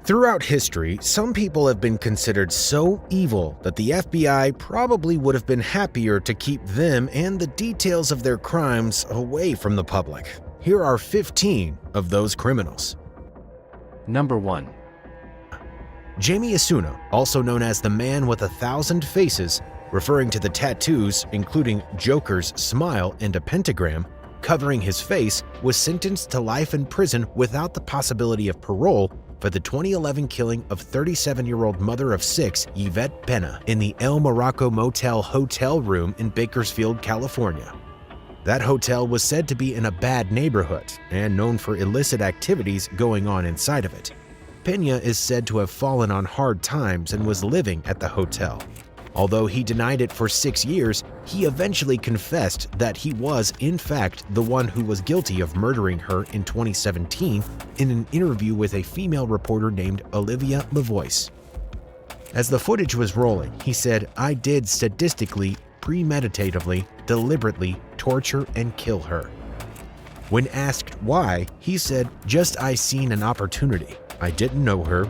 Throughout history, some people have been considered so evil that the FBI probably would have been happier to keep them and the details of their crimes away from the public. Here are 15 of those criminals. Number 1. Jamie Asuna, also known as the Man with 1,000 Faces, referring to the tattoos, including Joker's smile and a pentagram, covering his face, was sentenced to life in prison without the possibility of parole for the 2011 killing of 37-year-old mother of 6, Yvette Pena, in the El Morocco Motel hotel room in Bakersfield, California. That hotel was said to be in a bad neighborhood and known for illicit activities going on inside of it. Pena is said to have fallen on hard times and was living at the hotel. Although he denied it for 6 years, he eventually confessed that he was, in fact, the one who was guilty of murdering her in 2017 in an interview with a female reporter named Olivia Lavois. As the footage was rolling, he said, "I did sadistically, premeditatively, deliberately torture and kill her." When asked why, he said, "Just I seen an opportunity. I didn't know her,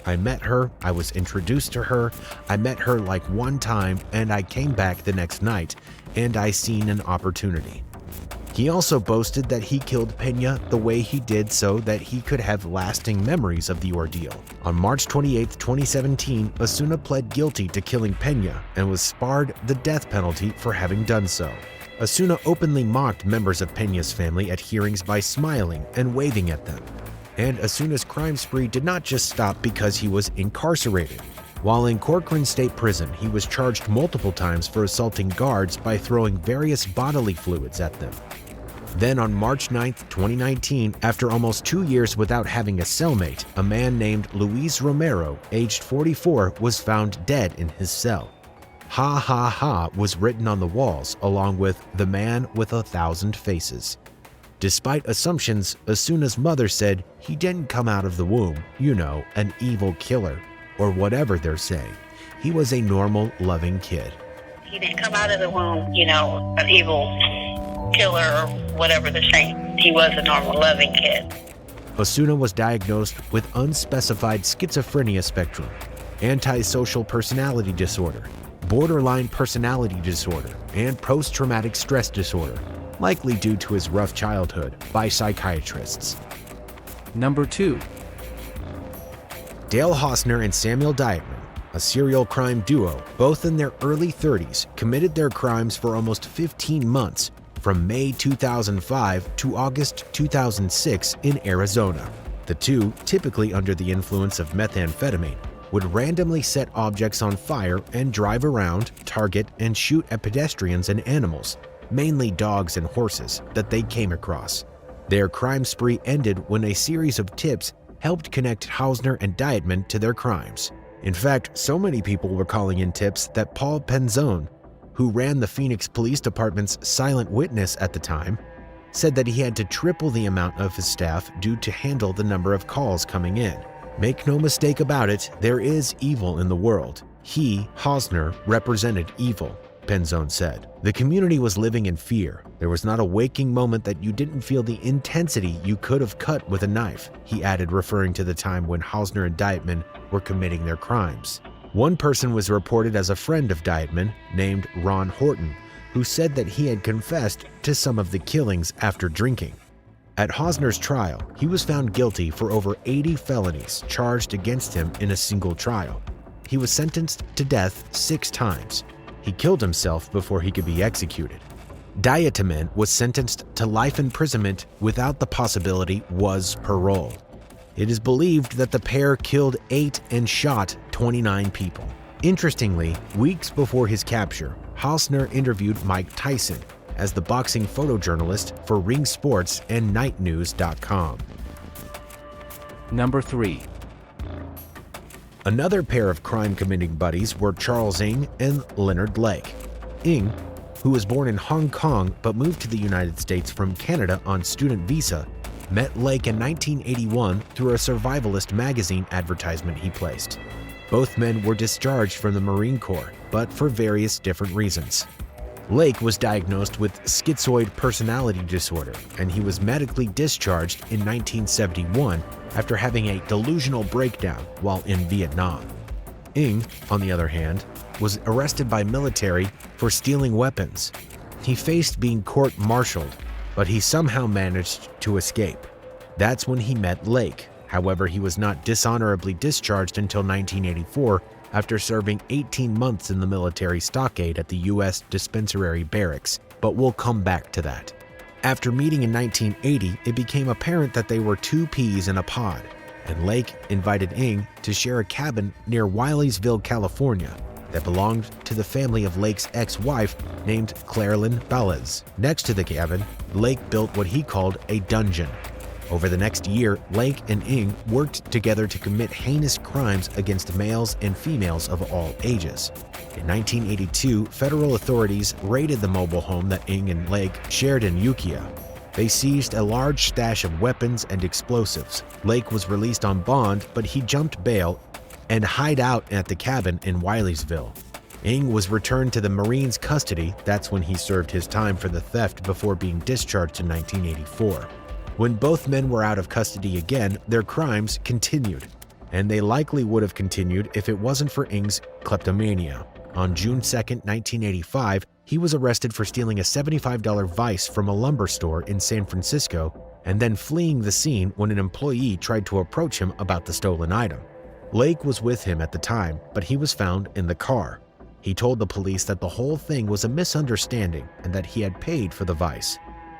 I met her, I was introduced to her, I met her like one time and I came back the next night, and I seen an opportunity." He also boasted that he killed Pena the way he did so that he could have lasting memories of the ordeal. On March 28, 2017, Asuna pled guilty to killing Pena and was spared the death penalty for having done so. Asuna openly mocked members of Pena's family at hearings by smiling and waving at them. And Asuna's crime spree did not just stop because he was incarcerated. While in Corcoran State Prison, he was charged multiple times for assaulting guards by throwing various bodily fluids at them. Then on March 9, 2019, after almost 2 years without having a cellmate, a man named Luis Romero, aged 44, was found dead in his cell. "Ha ha ha" was written on the walls, along with "The Man with 1,000 Faces." Despite assumptions, Asuna's mother said he didn't come out of the womb, an evil killer, or whatever they're saying. He was a normal, loving kid. He didn't come out of the womb, an evil killer or whatever they're saying. He was a normal, loving kid. Asuna was diagnosed with unspecified schizophrenia spectrum, antisocial personality disorder, borderline personality disorder, and post-traumatic stress disorder, likely due to his rough childhood, by psychiatrists. Number 2. Dale Hausner and Samuel Dietman, a serial crime duo, both in their early 30s, committed their crimes for almost 15 months, from May 2005 to August 2006 in Arizona. The two, typically under the influence of methamphetamine, would randomly set objects on fire and drive around, target, and shoot at pedestrians and animals, mainly dogs and horses, that they came across. Their crime spree ended when a series of tips helped connect Hausner and Dietman to their crimes. In fact, so many people were calling in tips that Paul Penzone, who ran the Phoenix Police Department's silent witness at the time, said that he had to triple the amount of his staff due to handle the number of calls coming in. Make no mistake about it, there is evil in the world. He, Hausner, represented evil, Penzone said. The community was living in fear. There was not a waking moment that you didn't feel the intensity you could have cut with a knife, he added, referring to the time when Hausner and Dietman were committing their crimes. One person was reported as a friend of Dietman, named Ron Horton, who said that he had confessed to some of the killings after drinking. At Hausner's trial, he was found guilty for over 80 felonies charged against him in a single trial. He was sentenced to death 6 times. He killed himself before he could be executed. Dietman was sentenced to life imprisonment without the possibility was parole. It is believed that the pair killed 8 and shot 29 people. Interestingly, weeks before his capture, Hausner interviewed Mike Tyson as the boxing photojournalist for Ring Sports and NightNews.com. Number 3. Another pair of crime-committing buddies were Charles Ng and Leonard Lake. Ng, who was born in Hong Kong but moved to the United States from Canada on student visa, met Lake in 1981 through a survivalist magazine advertisement he placed. Both men were discharged from the Marine Corps, but for various different reasons. Lake was diagnosed with schizoid personality disorder, and he was medically discharged in 1971 after having a delusional breakdown while in Vietnam. Ng, on the other hand, was arrested by military for stealing weapons. He faced being court-martialed, but he somehow managed to escape. That's when he met Lake. However, he was not dishonorably discharged until 1984 after serving 18 months in the military stockade at the U.S. Dispensary Barracks, but we'll come back to that. After meeting in 1980, it became apparent that they were two peas in a pod, and Lake invited Ng to share a cabin near Wileysville, California, that belonged to the family of Lake's ex-wife named Clairlyn Balez. Next to the cabin, Lake built what he called a dungeon. Over the next year, Lake and Ng worked together to commit heinous crimes against males and females of all ages. In 1982, federal authorities raided the mobile home that Ng and Lake shared in Ukiah. They seized a large stash of weapons and explosives. Lake was released on bond, but he jumped bail and hid out at the cabin in Wileysville. Ng was returned to the Marines' custody. That's when he served his time for the theft before being discharged in 1984. When both men were out of custody again, their crimes continued, and they likely would have continued if it wasn't for Ng's kleptomania. On June 2, 1985, he was arrested for stealing a $75 vice from a lumber store in San Francisco and then fleeing the scene when an employee tried to approach him about the stolen item. Lake was with him at the time, but he was found in the car. He told the police that the whole thing was a misunderstanding and that he had paid for the vice.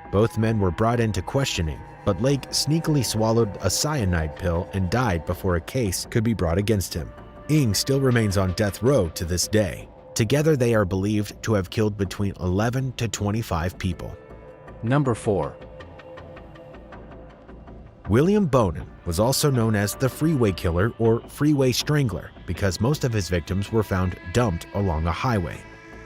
Both men were brought into questioning, but Lake sneakily swallowed a cyanide pill and died before a case could be brought against him. Ng still remains on death row to this day. Together, they are believed to have killed between 11 to 25 people. Number 4. William Bonin was also known as the Freeway Killer or Freeway Strangler because most of his victims were found dumped along a highway.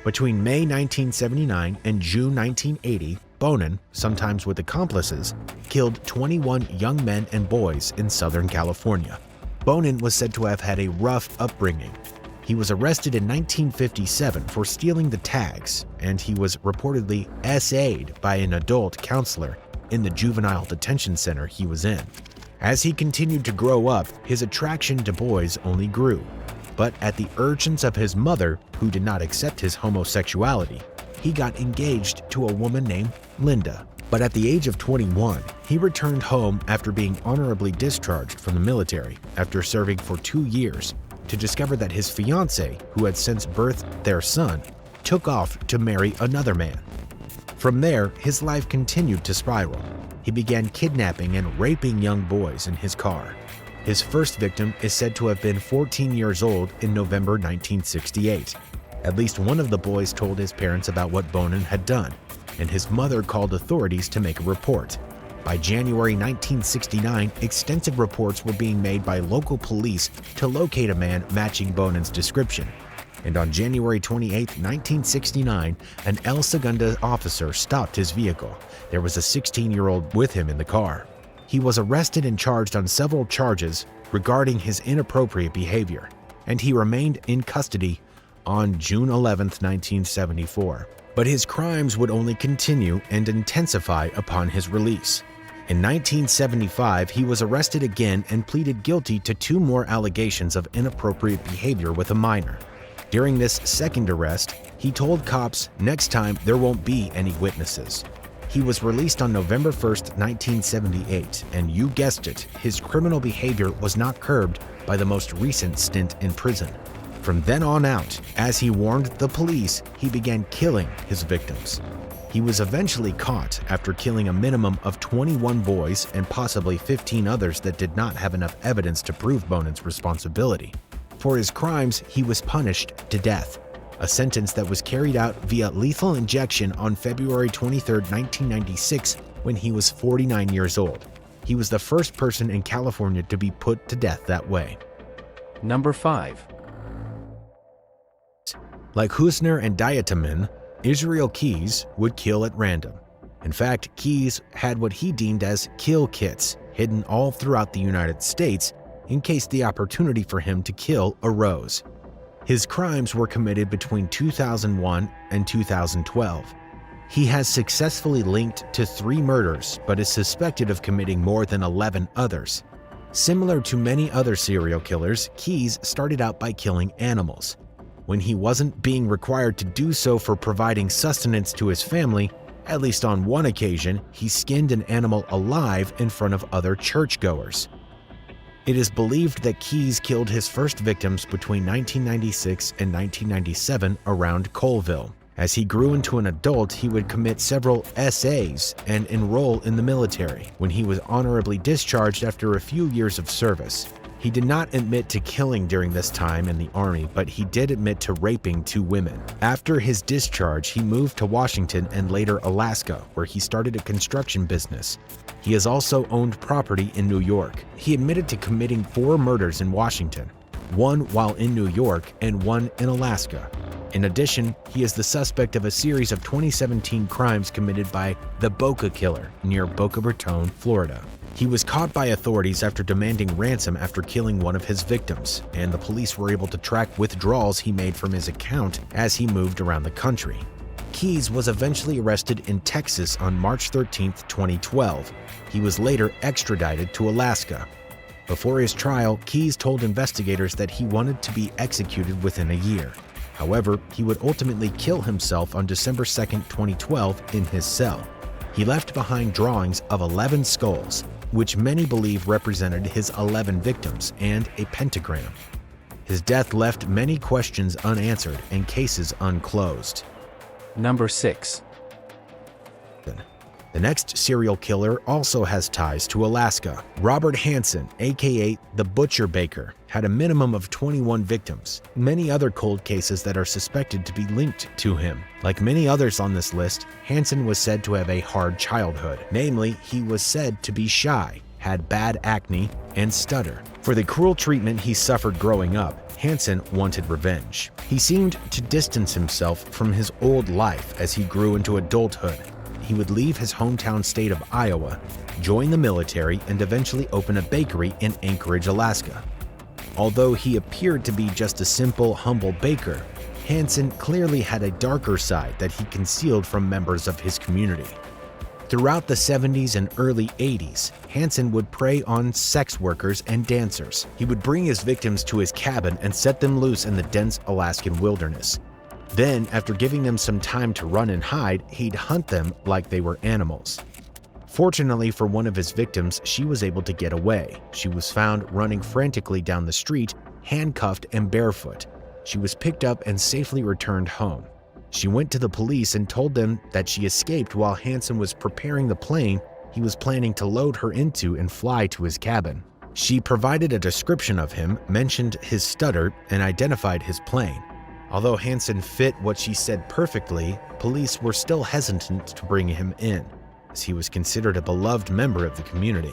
Between May 1979 and June 1980, Bonin, sometimes with accomplices, killed 21 young men and boys in Southern California. Bonin was said to have had a rough upbringing. He was arrested in 1957 for stealing the tags, and he was reportedly SA'd by an adult counselor in the juvenile detention center he was in. As he continued to grow up, his attraction to boys only grew. But at the urgence of his mother, who did not accept his homosexuality, he got engaged to a woman named Linda. But at the age of 21, he returned home after being honorably discharged from the military after serving for 2 years to discover that his fiancée, who had since birthed their son, took off to marry another man. From there, his life continued to spiral. He began kidnapping and raping young boys in his car. His first victim is said to have been 14 years old in November 1968. At least one of the boys told his parents about what Bonin had done, and his mother called authorities to make a report. By January 1969, extensive reports were being made by local police to locate a man matching Bonin's description. And on January 28, 1969, an El Segundo officer stopped his vehicle. There was a 16-year-old with him in the car. He was arrested and charged on several charges regarding his inappropriate behavior, and he remained in custody on June 11, 1974. But his crimes would only continue and intensify upon his release. In 1975, he was arrested again and pleaded guilty to 2 more allegations of inappropriate behavior with a minor. During this second arrest, he told cops next time there won't be any witnesses. He was released on November 1, 1978, and you guessed it, his criminal behavior was not curbed by the most recent stint in prison. From then on out, as he warned the police, he began killing his victims. He was eventually caught after killing a minimum of 21 boys and possibly 15 others that did not have enough evidence to prove Bonin's responsibility. For his crimes, he was punished to death, a sentence that was carried out via lethal injection on February 23, 1996, when he was 49 years old. He was the first person in California to be put to death that way. Number 5. Like Husner and Diatamin, Israel Keyes would kill at random. In fact, Keyes had what he deemed as kill kits hidden all throughout the United States in case the opportunity for him to kill arose. His crimes were committed between 2001 and 2012. He has successfully linked to 3 murders, but is suspected of committing more than 11 others. Similar to many other serial killers, Keyes started out by killing animals. When he wasn't being required to do so for providing sustenance to his family, at least on one occasion, he skinned an animal alive in front of other churchgoers. It is believed that Keyes killed his first victims between 1996 and 1997 around Colville. As he grew into an adult, he would commit several SAs and enroll in the military, when he was honorably discharged after a few years of service. He did not admit to killing during this time in the Army, but he did admit to raping 2 women. After his discharge, he moved to Washington and later Alaska, where he started a construction business. He has also owned property in New York. He admitted to committing 4 murders in Washington, 1 while in New York and 1 in Alaska. In addition, he is the suspect of a series of 2017 crimes committed by the Boca Killer near Boca Raton, Florida. He was caught by authorities after demanding ransom after killing one of his victims, and the police were able to track withdrawals he made from his account as he moved around the country. Keyes was eventually arrested in Texas on March 13, 2012. He was later extradited to Alaska. Before his trial, Keyes told investigators that he wanted to be executed within a year. However, he would ultimately kill himself on December 2, 2012 in his cell. He left behind drawings of 11 skulls, which many believe represented his 11 victims, and a pentagram. His death left many questions unanswered and cases unclosed. Number 6. The next serial killer also has ties to Alaska. Robert Hansen, aka the Butcher Baker, had a minimum of 21 victims, many other cold cases that are suspected to be linked to him. Like many others on this list, Hansen was said to have a hard childhood. Namely, he was said to be shy, had bad acne, and stutter. For the cruel treatment he suffered growing up, Hansen wanted revenge. He seemed to distance himself from his old life as he grew into adulthood. He would leave his hometown state of Iowa, join the military, and eventually open a bakery in Anchorage, Alaska. Although he appeared to be just a simple, humble baker, Hansen clearly had a darker side that he concealed from members of his community. Throughout the 70s and early 80s, Hansen would prey on sex workers and dancers. He would bring his victims to his cabin and set them loose in the dense Alaskan wilderness. Then, after giving them some time to run and hide, he'd hunt them like they were animals. Fortunately for one of his victims, she was able to get away. She was found running frantically down the street, handcuffed and barefoot. She was picked up and safely returned home. She went to the police and told them that she escaped while Hansen was preparing the plane he was planning to load her into and fly to his cabin. She provided a description of him, mentioned his stutter, and identified his plane. Although Hansen fit what she said perfectly, police were still hesitant to bring him in, as he was considered a beloved member of the community.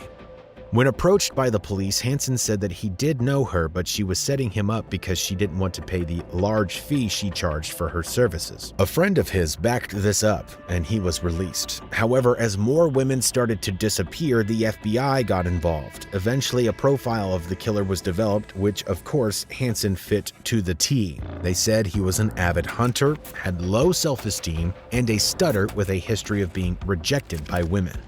When approached by the police, Hansen said that he did know her, but she was setting him up because she didn't want to pay the large fee she charged for her services. A friend of his backed this up, and he was released. However, as more women started to disappear, the FBI got involved. Eventually, a profile of the killer was developed, which, of course, Hansen fit to the T. They said he was an avid hunter, had low self-esteem, and a stutter with a history of being rejected by women.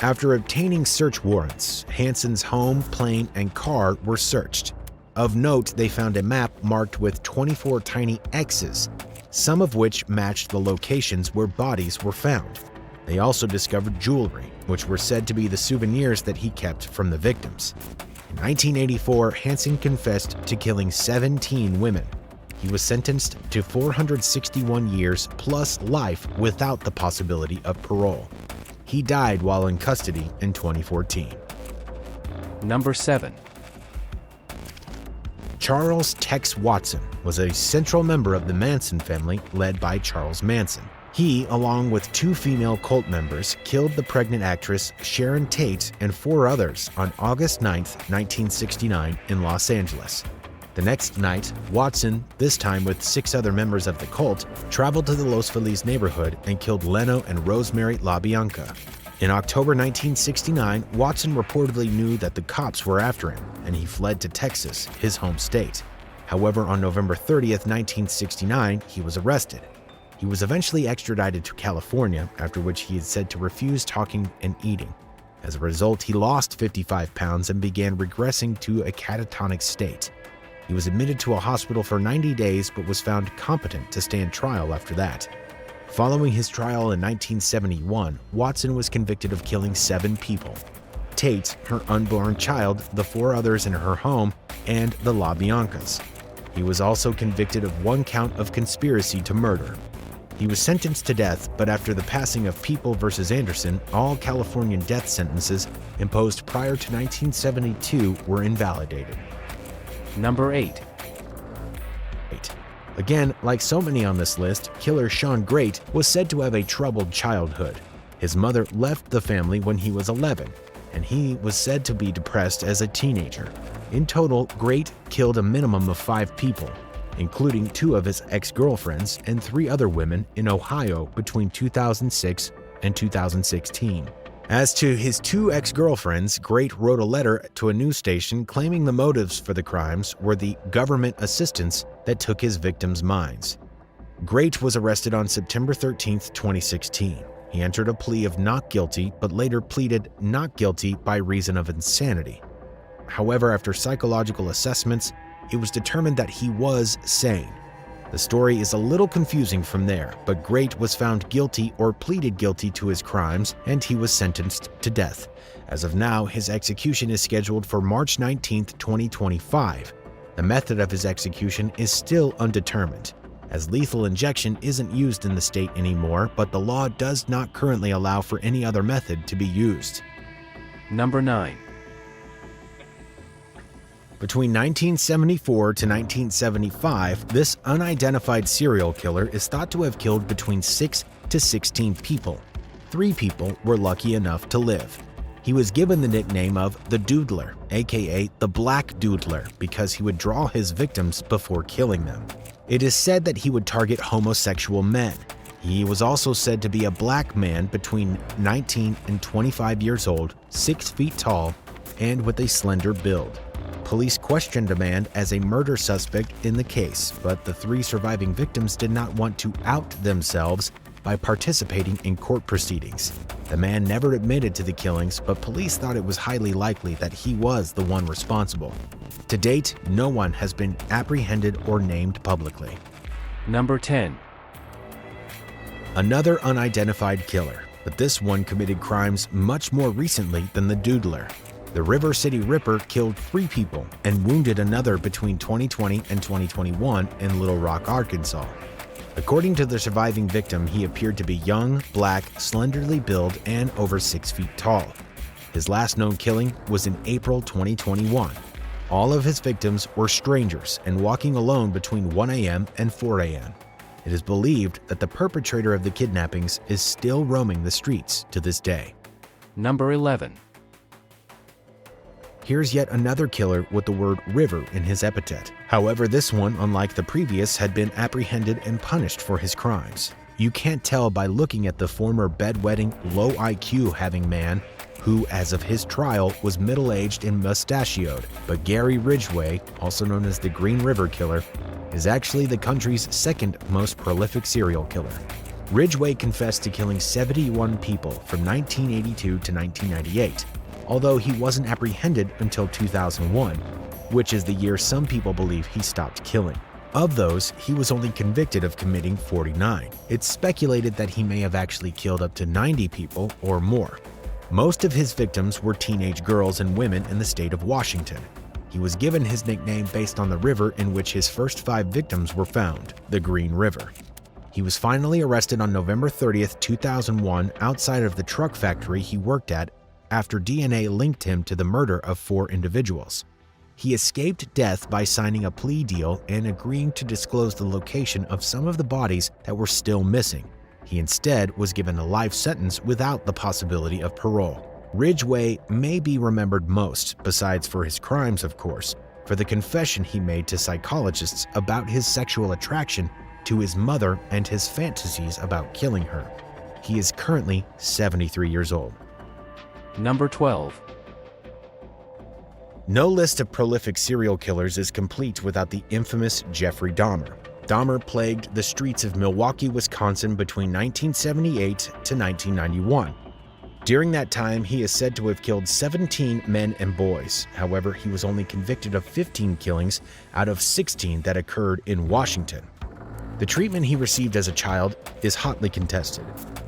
After obtaining search warrants, Hansen's home, plane, and car were searched. Of note, they found a map marked with 24 tiny X's, some of which matched the locations where bodies were found. They also discovered jewelry, which were said to be the souvenirs that he kept from the victims. In 1984, Hansen confessed to killing 17 women. He was sentenced to 461 years plus life without the possibility of parole. He died while in custody in 2014. Number 7. Charles Tex Watson was a central member of the Manson family led by Charles Manson. He, along with 2 female cult members, killed the pregnant actress Sharon Tate and 4 others on August 9, 1969 in Los Angeles. The next night, Watson, this time with 6 other members of the cult, traveled to the Los Feliz neighborhood and killed Leno and Rosemary LaBianca. In October 1969, Watson reportedly knew that the cops were after him, and he fled to Texas, his home state. However, on November 30th, 1969, he was arrested. He was eventually extradited to California, after which he is said to refuse talking and eating. As a result, he lost 55 pounds and began regressing to a catatonic state. He was admitted to a hospital for 90 days but was found competent to stand trial after that. Following his trial in 1971, Watson was convicted of killing 7 people: Tate, her unborn child, the 4 others in her home, and the LaBiancas. He was also convicted of 1 count of conspiracy to murder. He was sentenced to death, but after the passing of People v. Anderson, all Californian death sentences imposed prior to 1972 were invalidated. Number 8. Again, like so many on this list, killer Shawn Grate was said to have a troubled childhood. His mother left the family when he was 11, and he was said to be depressed as a teenager. In total, Grate killed a minimum of 5 people, including 2 of his ex-girlfriends and 3 other women in Ohio between 2006 and 2016. As to his 2 ex-girlfriends, Grate wrote a letter to a news station claiming the motives for the crimes were the government assistance that took his victims' minds. Grate was arrested on September 13, 2016. He entered a plea of not guilty, but later pleaded not guilty by reason of insanity. However, after psychological assessments, it was determined that he was sane. The story is a little confusing from there, but Grate was found guilty or pleaded guilty to his crimes, and he was sentenced to death. As of now, his execution is scheduled for March 19, 2025. The method of his execution is still undetermined, as lethal injection isn't used in the state anymore, but the law does not currently allow for any other method to be used. Number 9. Between 1974 to 1975, this unidentified serial killer is thought to have killed between 6 to 16 people. 3 people were lucky enough to live. He was given the nickname of the Doodler, aka the Black Doodler, because he would draw his victims before killing them. It is said that he would target homosexual men. He was also said to be a black man between 19 and 25 years old, 6 feet tall, and with a slender build. Police questioned a man as a murder suspect in the case, but the 3 surviving victims did not want to out themselves by participating in court proceedings. The man never admitted to the killings, but police thought it was highly likely that he was the one responsible. To date, no one has been apprehended or named publicly. Number 10. Another unidentified killer, but this one committed crimes much more recently than the Doodler. The River City Ripper killed 3 people and wounded another between 2020 and 2021 in Little Rock, Arkansas. According to the surviving victim, he appeared to be young, black, slenderly built, and over 6 feet tall. His last known killing was in April 2021. All of his victims were strangers and walking alone between 1 a.m. and 4 a.m. It is believed that the perpetrator of the kidnappings is still roaming the streets to this day. Number 11. Here's yet another killer with the word river in his epithet. However, this one, unlike the previous, had been apprehended and punished for his crimes. You can't tell by looking at the former bedwetting, low IQ having man who, as of his trial, was middle-aged and mustachioed, but Gary Ridgway, also known as the Green River Killer, is actually the country's 2nd most prolific serial killer. Ridgway confessed to killing 71 people from 1982 to 1998. Although he wasn't apprehended until 2001, which is the year some people believe he stopped killing. Of those, he was only convicted of committing 49. It's speculated that he may have actually killed up to 90 people or more. Most of his victims were teenage girls and women in the state of Washington. He was given his nickname based on the river in which his first 5 victims were found, the Green River. He was finally arrested on November 30th, 2001 outside of the truck factory he worked at after DNA linked him to the murder of 4 individuals. He escaped death by signing a plea deal and agreeing to disclose the location of some of the bodies that were still missing. He instead was given a life sentence without the possibility of parole. Ridgway may be remembered most, besides for his crimes of course, for the confession he made to psychologists about his sexual attraction to his mother and his fantasies about killing her. He is currently 73 years old. Number 12. No list of prolific serial killers is complete without the infamous Jeffrey Dahmer. Dahmer plagued the streets of Milwaukee, Wisconsin between 1978 to 1991. During that time, he is said to have killed 17 men and boys. However, he was only convicted of 15 killings out of 16 that occurred in Washington. The treatment he received as a child is hotly contested.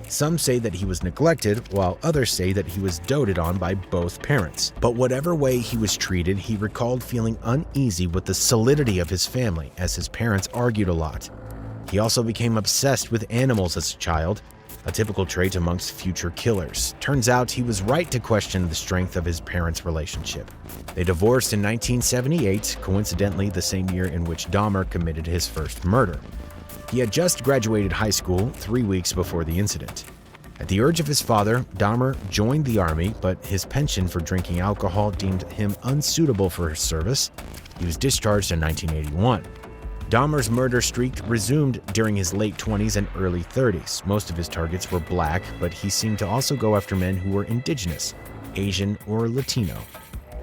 Some say that he was neglected, while others say that he was doted on by both parents. But whatever way he was treated, he recalled feeling uneasy with the solidity of his family, as his parents argued a lot. He also became obsessed with animals as a child, a typical trait amongst future killers. Turns out he was right to question the strength of his parents' relationship. They divorced in 1978, coincidentally the same year in which Dahmer committed his first murder. He had just graduated high school 3 weeks before the incident. At the urge of his father, Dahmer joined the army, but his penchant for drinking alcohol deemed him unsuitable for his service. He was discharged in 1981. Dahmer's murder streak resumed during his late 20s and early 30s. Most of his targets were black, but he seemed to also go after men who were indigenous, Asian, or Latino.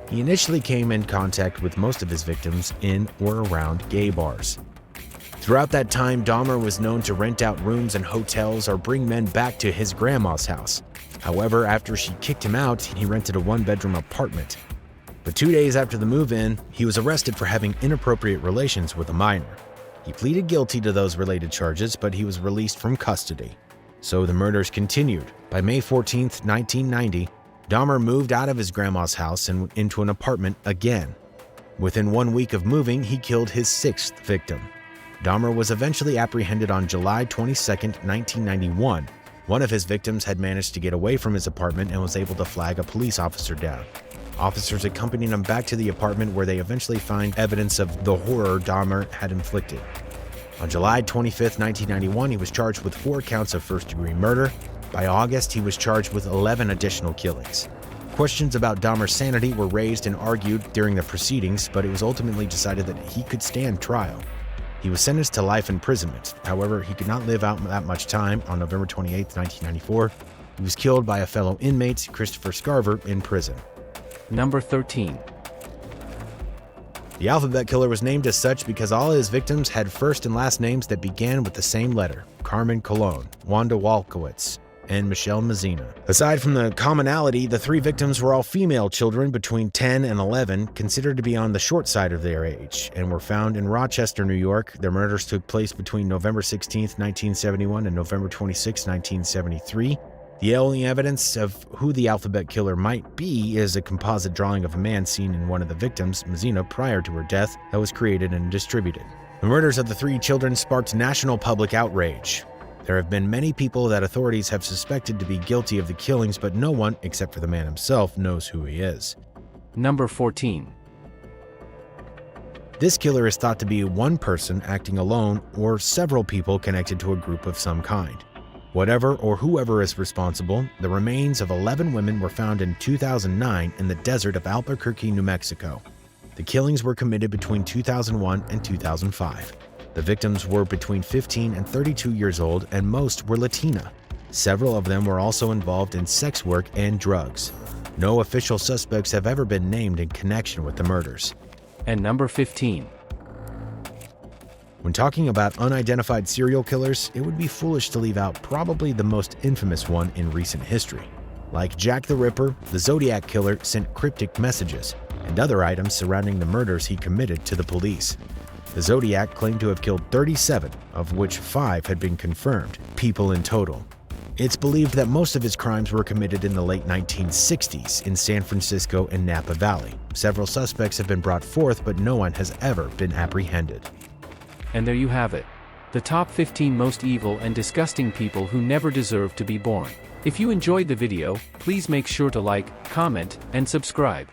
He initially came in contact with most of his victims in or around gay bars. Throughout that time, Dahmer was known to rent out rooms in hotels or bring men back to his grandma's house. However, after she kicked him out, he rented a one-bedroom apartment. But 2 days after the move-in, he was arrested for having inappropriate relations with a minor. He pleaded guilty to those related charges, but he was released from custody. So the murders continued. By May 14, 1990, Dahmer moved out of his grandma's house and into an apartment again. Within 1 week of moving, he killed his sixth victim. Dahmer was eventually apprehended on July 22, 1991. One of his victims had managed to get away from his apartment and was able to flag a police officer down. Officers accompanied him back to the apartment, where they eventually find evidence of the horror Dahmer had inflicted. On July 25, 1991, he was charged with 4 counts of first-degree murder. By August, he was charged with 11 additional killings. Questions about Dahmer's sanity were raised and argued during the proceedings, but it was ultimately decided that he could stand trial. He was sentenced to life imprisonment. However, he could not live out that much time. On November 28, 1994, he was killed by a fellow inmate, Christopher Scarver, in prison. Number 13. The Alphabet Killer was named as such because all his victims had first and last names that began with the same letter: Carmen Colon, Wanda Walkowitz, and Michelle Mazzina. Aside from the commonality, the 3 victims were all female children between 10 and 11, considered to be on the short side of their age, and were found in Rochester, New York. Their murders took place between November 16, 1971 and November 26, 1973. The only evidence of who the Alphabet Killer might be is a composite drawing of a man seen in one of the victims, Mazzina, prior to her death, that was created and distributed. The murders of the 3 children sparked national public outrage. There have been many people that authorities have suspected to be guilty of the killings, but no one, except for the man himself, knows who he is. Number 14. This killer is thought to be one person acting alone or several people connected to a group of some kind. Whatever or whoever is responsible, the remains of 11 women were found in 2009 in the desert of Albuquerque, New Mexico. The killings were committed between 2001 and 2005. The victims were between 15 and 32 years old, and most were Latina. Several of them were also involved in sex work and drugs. No official suspects have ever been named in connection with the murders. And number 15. When talking about unidentified serial killers, it would be foolish to leave out probably the most infamous one in recent history. Like Jack the Ripper, the Zodiac Killer sent cryptic messages and other items surrounding the murders he committed to the police. The Zodiac claimed to have killed 37, of which 5 had been confirmed, people in total. It's believed that most of his crimes were committed in the late 1960s in San Francisco and Napa Valley. Several suspects have been brought forth, but no one has ever been apprehended. And there you have it. The top 15 most evil and disgusting people who never deserved to be born. If you enjoyed the video, please make sure to like, comment, and subscribe.